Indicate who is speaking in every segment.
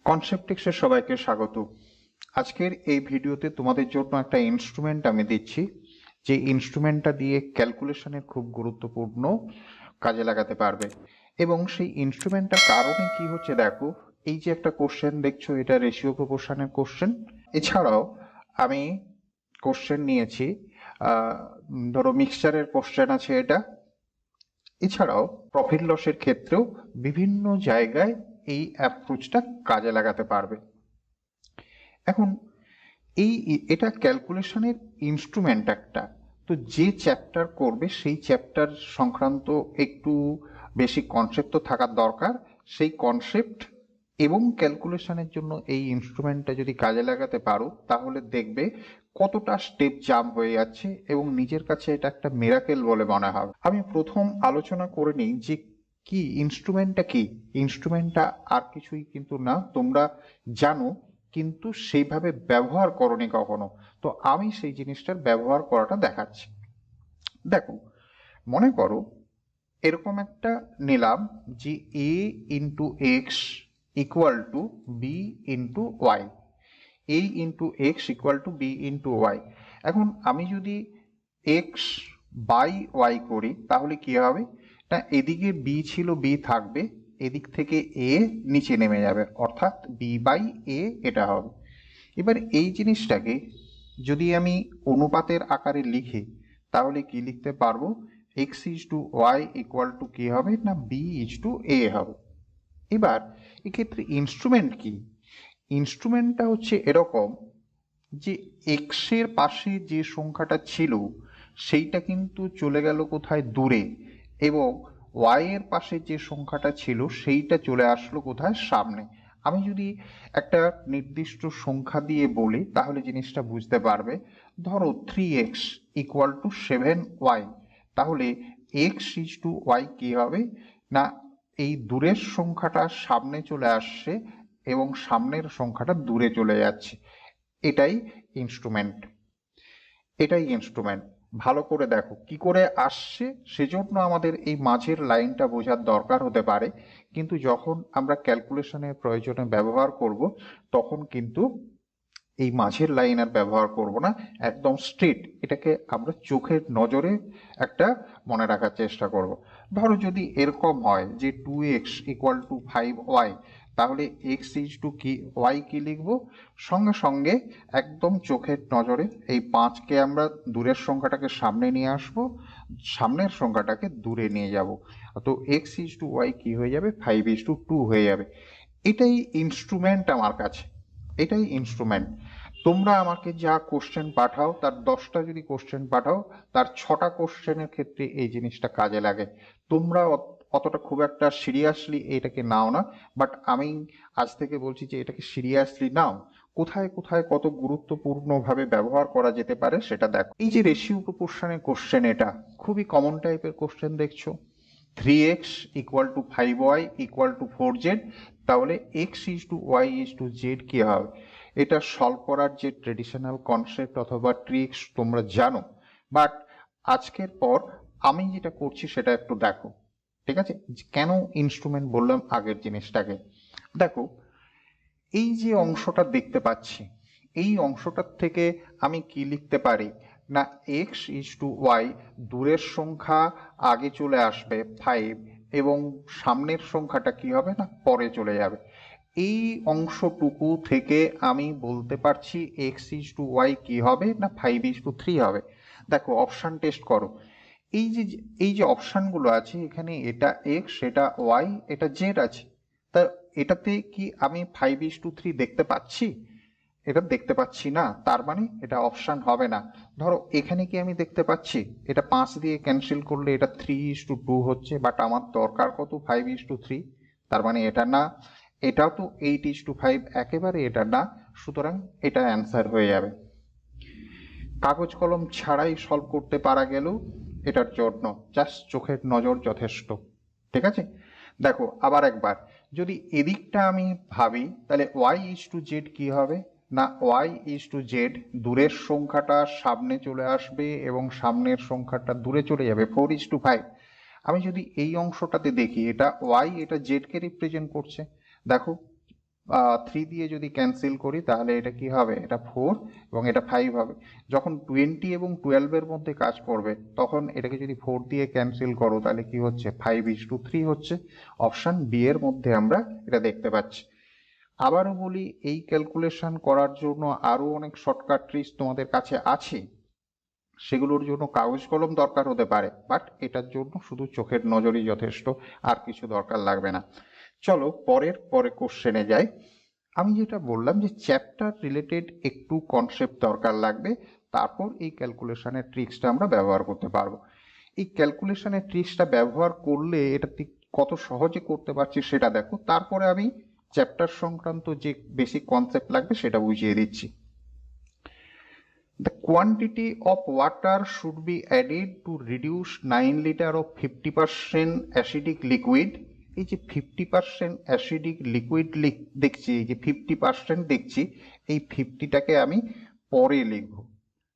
Speaker 1: কনসেপ্টিক্সের সবাইকে স্বাগত। আজকের এই ভিডিওতে তোমাদের জন্য একটা ইনস্ট্রুমেন্ট আমি দিচ্ছি, যে ইনস্ট্রুমেন্টটা দিয়ে ক্যালকুলেশনের খুব গুরুত্বপূর্ণ কাজে লাগাতে পারবে। এবং সেই ইনস্ট্রুমেন্টটার কারণে কি হচ্ছে দেখো, এই যে একটা কোশ্চেন দেখছো, এটা রেশিও প্রপোর্শনের কোশ্চেন। এছাড়াও আমি কোশ্চেন নিয়েছি, ধরো মিক্সচারের কোশ্চেন আছে এটা। এছাড়াও প্রফিট লসের ক্ষেত্রেও বিভিন্ন জায়গায় এই অ্যাপ্রোচটা কাজে লাগাতে পারবে। এখন এটা ক্যালকুলেশনের ইনস্ট্রুমেন্ট একটা, তো যে চ্যাপ্টার করবে সেই চ্যাপ্টার সংক্রান্ত একটু বেশি কনসেপ্ট তো থাকার দরকার। সেই কনসেপ্ট এবং ক্যালকুলেশনের জন্য এই ইনস্ট্রুমেন্টটা যদি কাজে লাগাতে পারো, তাহলে দেখবে কতটা স্টেপ জাম্প হয়ে যাচ্ছে এবং নিজের কাছে এটা একটা মিরাকেল বলে মনে হবে। আমি প্রথম আলোচনা করে নিই যে কি ইনস্ট্রুমেন্টটা কি। ইনস্ট্রুমেন্টটা আর কিছুই কিন্তু না, তোমরা জানো কিন্তু সেইভাবে ব্যবহার করনি কখনো। তো আমি সেই জিনিসটার ব্যবহার করাটা দেখাচ্ছি। দেখো, মনে করো এরকম একটা নিলাম যে a into x equal to b into y, a into x equal to b into y. এখন আমি যদি এক্স বাই ওয়াই করি তাহলে কি হবে না, এদিকে বি ছিল বি থাকবে, এদিক থেকে এ নিচে নেমে যাবে, অর্থাৎ বি বাই এ এটা হবে। এবার এই জিনিসটাকে যদি আমি অনুপাতের আকারে লিখি তাহলে কি লিখতে পারবো, x is to y equal to কি হবে না, বি ইজ টু এ হবে। এবার এক্ষেত্রে ইনস্ট্রুমেন্ট কি, ইনস্ট্রুমেন্টটা হচ্ছে এরকম যে এক্স এর পাশে যে সংখ্যাটা ছিল সেইটা কিন্তু চলে গেল কোথায়, দূরে, এবং ওয়াই এর পাশে যে সংখ্যাটা ছিল সেইটা চলে আসলো কোথায়, সামনে। আমি যদি একটা নির্দিষ্ট সংখ্যা দিয়ে বলি তাহলে জিনিসটা বুঝতে পারবে। ধরো 3x ইকুয়াল টু 7y, তাহলে x ইজ টু ওয়াই কি হবে না, এই দূরের সংখ্যাটা সামনে চলে আসছে এবং সামনের সংখ্যাটা দূরে চলে যাচ্ছে। এটাই ইনস্ট্রুমেন্ট, এটাই ইনস্ট্রুমেন্ট। ভালো করে দেখো কি করে আসছে, সেজন্য আমাদের এই মাঝের লাইনটা বোঝার দরকার হতে পারে, কিন্তু যখন আমরা ক্যালকুলেশনের প্রয়োজনে ব্যবহার করব তখন কিন্তু এই মাঝের লাইন আর ব্যবহার করব না, একদম স্ট্রেট এটাকে আমরা চোখের নজরে একটা মনে রাখার চেষ্টা করব। ধরো যদি এরকম হয় যে 2x ইকুয়াল টু 5y, তাহলে এক্স ইজ টু কি ওয়াই কি লিখবো, সঙ্গে সঙ্গে একদম চোখের নজরে এই 5কে আমরা দূরের সংখ্যাটাকে সামনে নিয়ে আসবো, সামনের সংখ্যাটাকে দূরে নিয়ে যাব, তো এক্স ইজ টু ওয়াই কি হয়ে যাবে, 5:2 হয়ে যাবে। এটাই ইনস্ট্রুমেন্ট আমার কাছে, এটাই ইনস্ট্রুমেন্ট। তোমরা আমাকে যা কোশ্চেন পাঠাও, তার 10টা যদি কোশ্চেন পাঠাও, তার 6টা কোশ্চেনের ক্ষেত্রে এই জিনিসটা কাজে লাগে। তোমরা অতটা খুব একটা সিরিয়াসলি এটাকে নাও না, বাট আমি আজ থেকে বলছি যে এটাকে সিরিয়াসলি নাও। কোথায় কোথায় কত গুরুত্বপূর্ণভাবে ব্যবহার করা যেতে পারে সেটা দেখো। এই যে রেশিও প্রপোর্শনের কোশ্চেন, এটা খুবই কমন টাইপের কোশ্চেন দেখছো। 3x equal to 5y equal to 4z, তাহলে x is to y is to z কি হবে। এটা সলভ করার যে ট্রেডিশনাল কনসেপ্ট অথবা ট্রিক্স তোমরা জানো, বাট আজকের পর আমি যেটা করছি সেটা একটু দেখো, ঠিক আছে। কেন ইনস্ট্রুমেন্ট বললাম আগের জিনিসটাকে দেখো। এই যে অংশটা দেখতে পাচ্ছি, এই অংশটার থেকে আমি কি লিখতে পারি না, এক্স ইজ টু ওয়াই, দূরের সংখ্যা আগে চলে আসবে 5 এবং সামনের সংখ্যাটা কি হবে না, পরে চলে যাবে। এই অংশটুকু থেকে আমি বলতে পারছি এক্স ইজ টু ওয়াই কি হবে না, 5:3 হবে। দেখো অপশান টেস্ট করো, এই যে এই যে অপশানগুলো আছে এখানে, এটা এক্স, এটা ওয়াই, এটা জেড আছে। তা এটাতে কি আমি 5:3 দেখতে পাচ্ছি? এটা দেখতে পাচ্ছি না, তার মানে এটা অপশান হবে না। ধরো এখানে কি আমি দেখতে পাচ্ছি, এটা 5 দিয়ে ক্যান্সেল করলে এটা 3:2 হচ্ছে, বাট আমার দরকার কত, 5:3, তার মানে এটা না। এটাও তো 8:5, একেবারে এটা না, সুতরাং এটা অ্যান্সার হয়ে যাবে। কাগজ কলম ছাড়াই সলভ করতে পারা গেল, এটার জন্য জাস্ট চোখের নজর যথেষ্ট, ঠিক আছে। দেখো আবার একবার, যদি এদিকটা আমি ভাবি তাহলে ওয়াই ইজ টু জেড কি হবে না, ওয়াই ইজ টু জেড, দূরের সংখ্যাটা সামনে চলে আসবে এবং সামনের সংখ্যাটা দূরে চলে যাবে, 4:5। আমি যদি এই অংশটাতে দেখি, এটা ওয়াই এটা জেডকে রিপ্রেজেন্ট করছে, দেখো 3 দিয়ে যদি ক্যান্সেল করি তাহলে এটা কি হবে, এটা 4 এবং এটা 5 হবে। যখন 20 এবং 12 এর মধ্যে কাজ করবে তখন এটাকে যদি 4 দিয়ে ক্যান্সেল করো তাহলে কি হচ্ছে, 5:3 হচ্ছে। অপশন বি এর মধ্যে আমরা এটা দেখতে পাচ্ছি। আবারও বলি, এই ক্যালকুলেশন করার জন্য আরো অনেক শর্টকাট ট্রিক্স তোমাদের কাছে আছে, সেগুলোর জন্য কাগজ কলম দরকার হতে পারে, বাট এটার জন্য শুধু চোখের নজরই যথেষ্ট, আর কিছু দরকার লাগবে না। চলো পরে কোশ্চেনে যাই। আমি যেটা বললাম যে চ্যাপ্টার রিলেটেড একটু কনসেপ্ট দরকার লাগবে, তারপর এই ক্যালকুলেশনের ট্রিক্সটা আমরা ব্যবহার করতে পারবো। এই ক্যালকুলেশনের ট্রিক্সটা ব্যবহার করলে এটা কত সহজে করতে পারছি সেটা দেখো, তারপরে আমি চ্যাপ্টার সংক্রান্ত যে বেসিক কনসেপ্ট লাগবে সেটা বুঝিয়ে দিচ্ছি। The quantity of water should be added to reduce 9 liter of 50% acidic liquid। এই যে 50% অ্যাসিডিক লিকুইড দেখছি, এই যে 50% দেখছি, এই 50টাকে আমি পরে লিখব,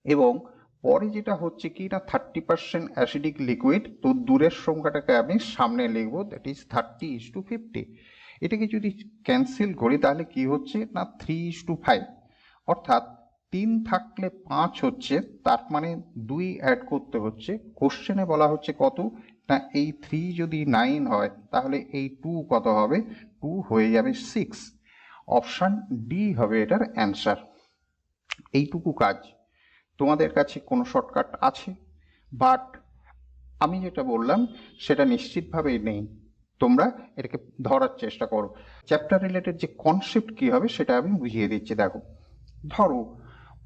Speaker 1: এবং পরে যেটা হচ্ছে কি না 30% অ্যাসিডিক লিকুইড, তো দূরের সংখ্যাটাকে আমি সামনে লিখব, দ্যাট ইজ 30:50। এটাকে যদি ক্যান্সেল করি তাহলে কি হচ্ছে না 3:5, অর্থাৎ 3 থাকলে 5 হচ্ছে, তার মানে 2 অ্যাড করতে হচ্ছে। কোশ্চেনে বলা হচ্ছে কত না, এই 3 যদি 9 হয় তাহলে এই 2 কত হবে, 2 হয়ে যাবে 6। অপশন ডি হবে এটার অ্যান্সার। এইটুকু কাজ। তোমাদের কাছে কোনো শর্টকাট আছে, বাট আমি যেটা বললাম সেটা নিশ্চিতভাবেই নেই, তোমরা এটাকে ধরার চেষ্টা করো। চ্যাপ্টার রিলেটেড যে কনসেপ্ট কি হবে সেটা আমি বুঝিয়ে দিচ্ছি। দেখো, ধরো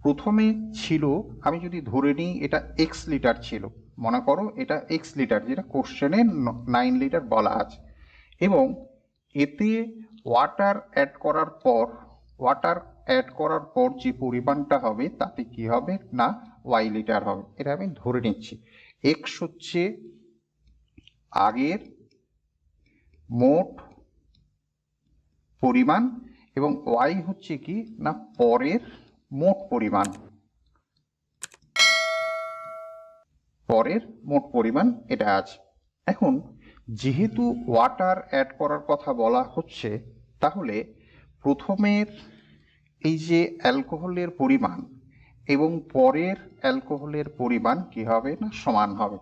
Speaker 1: প্রথমে ছিল, আমি যদি ধরে নিই এটা এক্স লিটার ছিল, মনে করো এটা এক্স লিটার, যেটা কোশ্চেনে 9 লিটার বলা আছে, এবং এতে ওয়াটার অ্যাড করার পর যে পরিমাণটা হবে তাতে কি হবে না ওয়াই লিটার হবে। এটা আমি ধরে নিচ্ছি। এক্স হচ্ছে আগের মোট পরিমাণ এবং ওয়াই হচ্ছে কি না পরের মোট পরিমাণ, এটা আছে। এখন যেহেতু ওয়াটার অ্যাড করার কথা বলা হচ্ছে, তাহলে প্রথমের এই যে অ্যালকোহলের পরিমাণ এবং পরের অ্যালকোহলের পরিমাণ কি হবে না সমান হবে।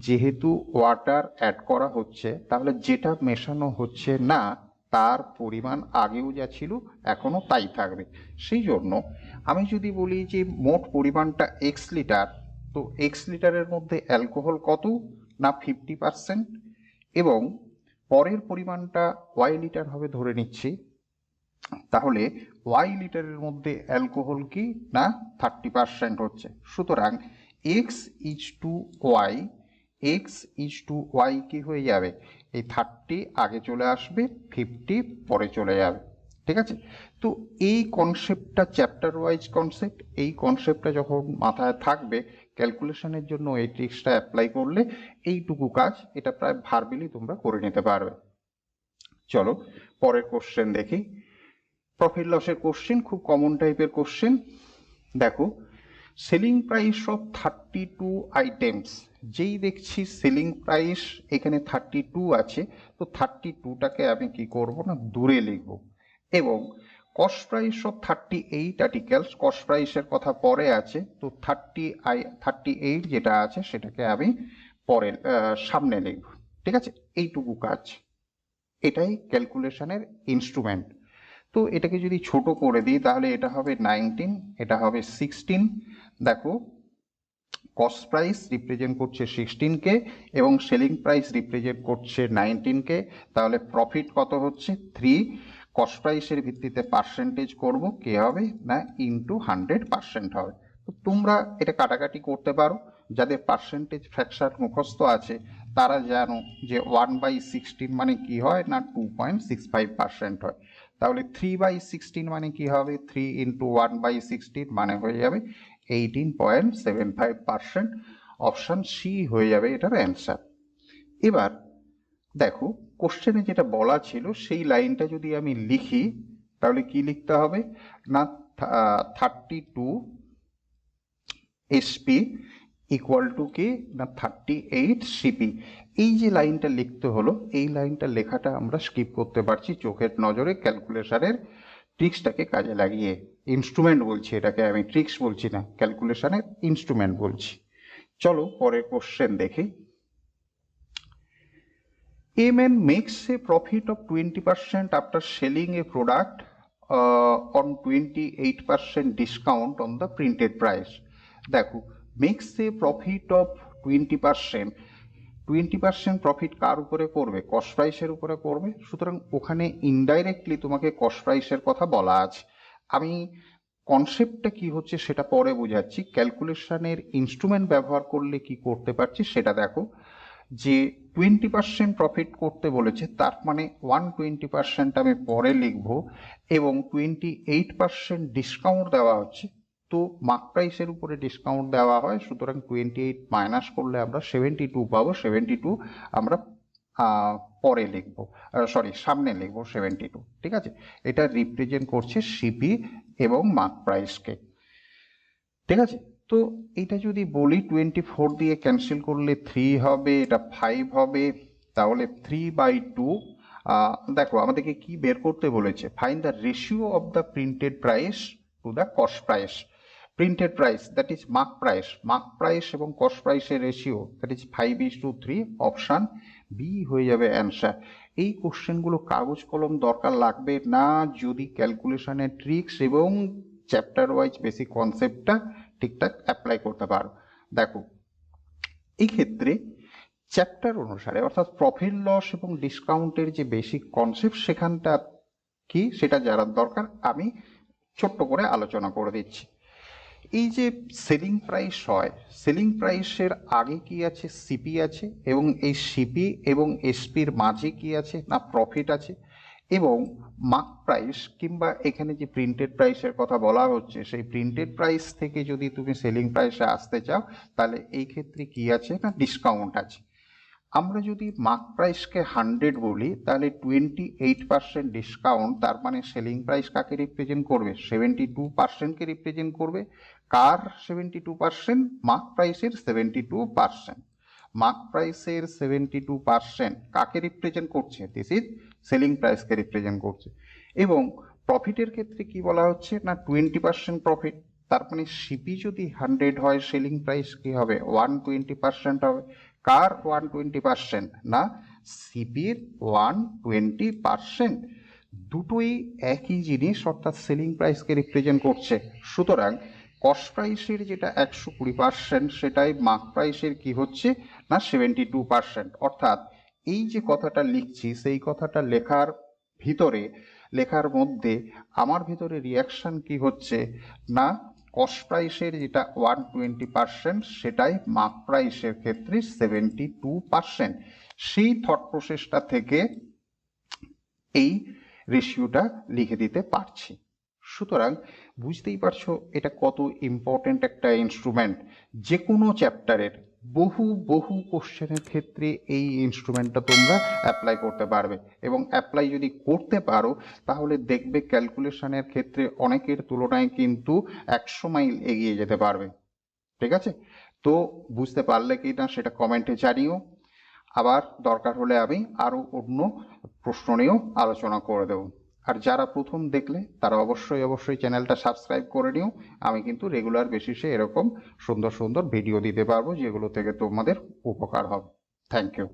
Speaker 1: যেহেতু ওয়াটার অ্যাড করা হচ্ছে, তাহলে যেটা মেশানো হচ্ছে না তার পরিমাণ আগেও যা ছিল এখনো তাই থাকবে। সেই জন্য আমি যদি বলি যে মোট পরিমাণটা এক্স লিটার, তো এক্স লিটারের মধ্যে অ্যালকোহল কত না 50%, এবং পরের পরিমাণটা ওয়াই লিটার হবে ধরে নিচ্ছি, তাহলে ওয়াই লিটারের মধ্যে অ্যালকোহল কি না 30% হচ্ছে। সুতরাং এক্স ইজ টু ওয়াই কি হয়ে যাবে, এই 30 আগে চলে আসবে, 50 পরে চলে যাবে। ঠিক আছে, তো এই কনসেপ্টটা চ্যাপ্টার ওয়াইজ কনসেপ্ট, এই কনসেপ্টটা যখন মাথায় থাকবে ক্যালকুলেশনের জন্য এই ট্রিক্সটা অ্যাপ্লাই করলে এইটুকু কাজ এটা প্রায় ভার্বেলি তোমরা করে নিতে পারবে। চলো পরের কোশ্চেন দেখি। প্রফিট লসের কোশ্চেন, খুব কমন টাইপের কোশ্চেন। দেখো, সেলিং প্রাইস অফ 32 আইটেমস, যেই দেখছি সেলিং প্রাইস এখানে 32 আছে, তো 32টাকে আমি কি করব না দূরে লিখব, এবং cost price of 38 articles, cost প্রাইসের কথা পরে আছে, তো 38 যেটা আছে সেটাকে আমি পরে সামনে লিখব। ঠিক আছে, এইটুকু কাজ, এটাই ক্যালকুলেশনের ইনস্ট্রুমেন্ট। তো এটাকে যদি ছোট করে দিই তাহলে এটা হবে 19, এটা হবে 16। দেখো, কস্ট প্রাইস রিপ্রেজেন্ট করছে 16 কে এবং সেলিং প্রাইস রিপ্রেজেন্ট করছে 19 কে, তাহলে প্রফিট কত হচ্ছে 3। কস্ট প্রাইসের ভিত্তিতে পার্সেন্টেজ করব, কে হবে না ইনটু 100% হবে। তো তোমরা এটা কাটাকাটি করতে পারো, যাদের পার্সেন্টেজ ফ্র্যাকশন মুখস্থ আছে তারা জানো যে 1/16 মানে কি হয় না 2.65% হয়। তাহলে 3/16 মানে কি হবে, 3 ইন্টু 1/16 মানে হয়ে যাবে 18.75%। অপশন সি হয়ে যাবে এটার অ্যান্সার। এবার দেখো, কোশ্চেনে যেটা বলা ছিল সেই লাইনটা যদি আমি লিখি তাহলে কি লিখতে হবে না 32 SP ইকুয়াল টু কি না 38 সিপি। এই যে লাইনটা লিখতে হলো, এই লাইনটা লেখাটা আমরা স্কিপ করতে পারছি চোখের নজরে ক্যালকুলেশনের ট্রিক্সটাকে কাজে লাগিয়ে। ইনস্ট্রুমেন্ট বলছি এটাকে, আমি ট্রিক্স বলছি না, ক্যালকুলেশনের ইনস্ট্রুমেন্ট বলছি। চলো পরের কোশ্চেন দেখি। A man makes a profit of 20% after selling a product on 28% discount on the printed price. দেখো, makes a profit of 20%, 20% profit কার উপরে করবে? কস্ট প্রাইসের উপরে করবে। সুতরাং ওখানে ইনডাইরেক্টলি তোমাকে কস্ট প্রাইসের কথা বলা আছে। আমি কনসেপ্টটা কি হচ্ছে সেটা পরে বোঝাচ্ছি। ক্যালকুলেশনের ইনস্ট্রুমেন্ট ব্যবহার করলে কি করতে পারছি সেটা দেখো। যে 20% প্রফিট করতে বলেছে, তার মানে 120% আমি পরে লিখব, এবং 28% ডিসকাউন্ট দেওয়া হচ্ছে। তো মার্ক প্রাইসের উপরে ডিসকাউন্ট দেওয়া হয়, সুতরাং 28 মাইনাস করলে আমরা 72 পাবো। 72 আমরা পরে লিখবো, সরি সামনে লিখবো 72। ঠিক আছে, এটা রিপ্রেজেন্ট করছে সিপি এবং মার্ক প্রাইসকে। ঠিক আছে, তো এটা যদি বলি 24 দিয়ে ক্যান্সেল করলে 3 হবে, এটা 5 হবে, তাহলে 3/2। দেখো আমাদেরকে কি বের করতে বলেছে? Find the ratio of the printed price to the cost price. Printed price that is mark price, mark price এবং কস্ট প্রাইসের ratio that is 5:3। Option B হয়ে যাবে অ্যান্সার। এই কোশ্চেনগুলো কাগজ কলম দরকার লাগবে না যদি ক্যালকুলেশনের ট্রিক্স এবং চ্যাপ্টার ওয়াইজ বেসিক কনসেপ্টটা ঠিকঠাক অ্যাপ্লাই করতে পারো। দেখো এই ক্ষেত্রে চ্যাপ্টার অনুসারে, অর্থাৎ প্রফিট লস এবং ডিসকাউন্টের যে বেসিক কনসেপ্ট সেখানটা কি সেটা জানার দরকার, আমি ছোট্ট করে আলোচনা করে দিচ্ছি। এই যে সেলিং প্রাইস হয়, সেলিং প্রাইসের আগে কি আছে? সিপি আছে, এবং এই সিপি এবং এসপির মাঝে কি আছে? না প্রফিট আছে। এবং মার্ক প্রাইস কিংবা এখানে যে প্রিন্টেড প্রাইসের কথা বলা হচ্ছে, সেই প্রিন্টেড প্রাইস থেকে যদি তুমি সেলিং প্রাইসে আসতে চাও, তাহলে এই ক্ষেত্রে কি আছে? না ডিসকাউন্ট আছে। আমরা যদি মার্ক প্রাইসকে 100 বলি, তাহলে 28% ডিসকাউন্ট, তার মানে সেলিং প্রাইস কাকে রিপ্রেজেন্ট করবে? 72%কে রিপ্রেজেন্ট করবে। কার 72%? মার্ক প্রাইসের 72%। মার্ক প্রাইসের 72% কাকে রিপ্রেজেন্ট করছে? দিস ইজ সেলিং প্রাইসকে রিপ্রেজেন্ট করছে। এবং প্রফিটের ক্ষেত্রে কি বলা হচ্ছে? না 20% প্রফিট, তার মানে সিপি যদি 100 হয়, সেলিং প্রাইস কি হবে? 120% হবে। কার 120%? না সিপির 120%। দুটোই একই জিনিস, অর্থাৎ সেলিং প্রাইসকে রিপ্রেজেন্ট করছে। সুতরাং কস্ট প্রাইসের যেটা 120% সেটাই মার্ক প্রাইসের কি হচ্ছে? না 72%। অর্থাৎ এই যে কথাটা লিখছি, সেই কথাটা লেখার ভিতরে, লেখার মধ্যে আমার ভিতরে রিয়াকশন কি হচ্ছে? না কস্ট প্রাইসের যেটা 120% সেটাই মার্ক প্রাইসের ক্ষেত্রে 72%। সেই থট প্রসেসটা থেকে এই রেশিওটা লিখে দিতে পারছি। সুতরাং বুঝতেই পারছো এটা কত ইম্পর্টেন্ট একটা ইনস্ট্রুমেন্ট। যে কোনো চ্যাপ্টারের বহু বহু কোশ্চেনের ক্ষেত্রে এই ইনস্ট্রুমেন্টটা তোমরা অ্যাপ্লাই করতে পারবে, এবং অ্যাপ্লাই যদি করতে পারো তাহলে দেখবে ক্যালকুলেশনের ক্ষেত্রে অনেকের তুলনায় কিন্তু 100 মাইল এগিয়ে যেতে পারবে। ঠিক আছে, তো বুঝতে পারলে কি না সেটা কমেন্টে জানিও। আবার দরকার হলে আমি আরও অন্য প্রশ্ন নিয়েও আলোচনা করে দেব। আর যারা প্রথম দেখলে তারা অবশ্যই চ্যানেলটা সাবস্ক্রাইব করে নিও। আমি কিন্তু রেগুলার বেসিসে এরকম সুন্দর সুন্দর ভিডিও দিতে পারবো যেগুলো থেকে তোমাদের উপকার হবে। Thank you.